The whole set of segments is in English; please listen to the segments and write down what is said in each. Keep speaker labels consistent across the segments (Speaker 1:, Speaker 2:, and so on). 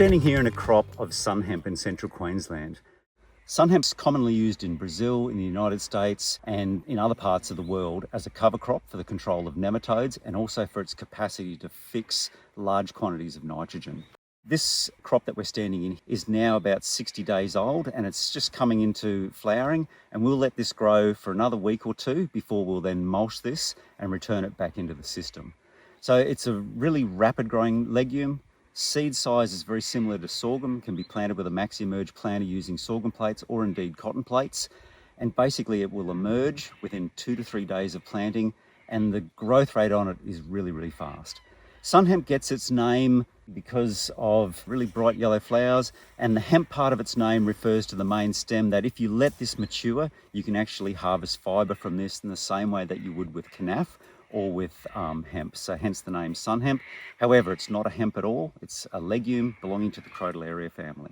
Speaker 1: standing here in a crop of sun hemp in central Queensland. Sun hemp is commonly used in Brazil, in the United States and in other parts of the world as a cover crop for the control of nematodes and also for its capacity to fix large quantities of nitrogen. This crop that we're standing in is now about 60 days old and it's just coming into flowering, and we'll let this grow for another week or two before we'll then mulch this and return it back into the system. So it's a really rapid growing legume. Seed size is very similar to sorghum, can be planted with a maxi-emerge planter using sorghum plates or indeed cotton plates. And basically it will emerge within 2 to 3 days of planting, and the growth rate on it is really fast. Sun hemp gets its name because of really bright yellow flowers, and the hemp part of its name refers to the main stem, that if you let this mature, you can actually harvest fibre from this in the same way that you would with kanaf or with hemp, so hence the name sun hemp. However, it's not a hemp at all, it's a legume belonging to the Crotalaria family.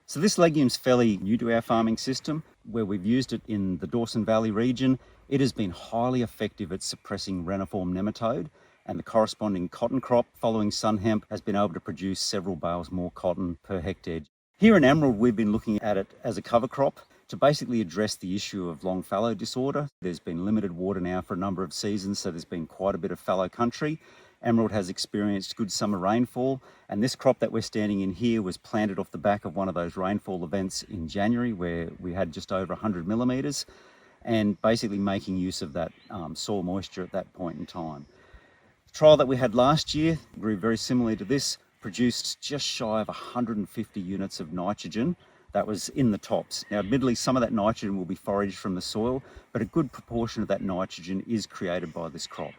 Speaker 1: So this legume's fairly new to our farming system, where we've used it in the Dawson Valley region. It has been highly effective at suppressing reniform nematode, and the corresponding cotton crop following sun hemp has been able to produce several bales more cotton per hectare. Here in Emerald, we've been looking at it as a cover crop to basically address the issue of long fallow disorder. There's been limited water now for a number of seasons, so there's been quite a bit of fallow country. Emerald has experienced good summer rainfall, and this crop that we're standing in here was planted off the back of one of those rainfall events in January where we had just over 100 millimetres, and basically making use of that soil moisture at that point in time. The trial that we had last year grew very similarly to this, produced just shy of 150 units of nitrogen. That was in the tops. Now, admittedly, some of that nitrogen will be foraged from the soil, but a good proportion of that nitrogen is created by this crop.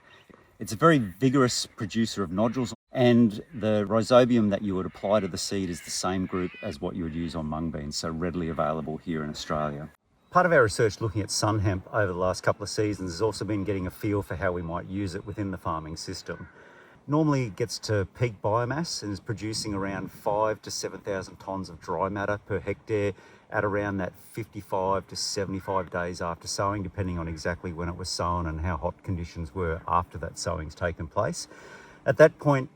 Speaker 1: It's a very vigorous producer of nodules, and the rhizobium that you would apply to the seed is the same group as what you would use on mung beans, so readily available here in Australia. Part of our research looking at sun hemp over the last couple of seasons has also been getting a feel for how we might use it within the farming system. Normally it gets to peak biomass and is producing around 5,000 to 7,000 tonnes of dry matter per hectare at around that 55 to 75 days after sowing, depending on exactly when it was sown and how hot conditions were after that sowing's taken place. At that point,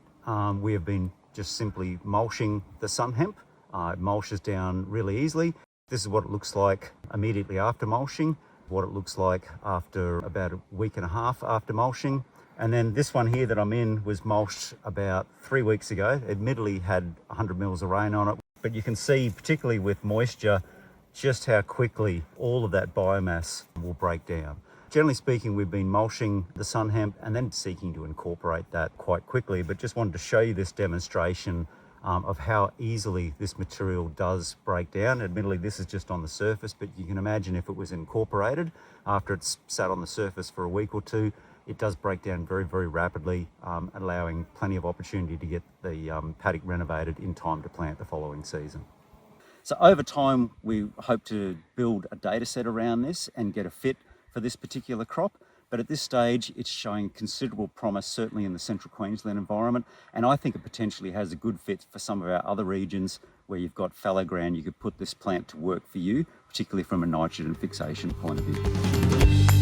Speaker 1: we have been just simply mulching the sun hemp. It mulches down really easily. This is what it looks like immediately after mulching, what it looks like after about a week and a half after mulching. And then this one here that I'm in was mulched about 3 weeks ago. Admittedly had 100 mils of rain on it, but you can see, particularly with moisture, just how quickly all of that biomass will break down. Generally speaking, we've been mulching the sun hemp and then seeking to incorporate that quite quickly, but just wanted to show you this demonstration of how easily this material does break down. Admittedly, this is just on the surface, but you can imagine if it was incorporated after it's sat on the surface for a week or two, it does break down very rapidly, allowing plenty of opportunity to get the paddock renovated in time to plant the following season. So over time, we hope to build a data set around this and get a fit for this particular crop. But at this stage, it's showing considerable promise, certainly in the central Queensland environment. And I think it potentially has a good fit for some of our other regions where you've got fallow ground. You could put this plant to work for you, particularly from a nitrogen fixation point of view.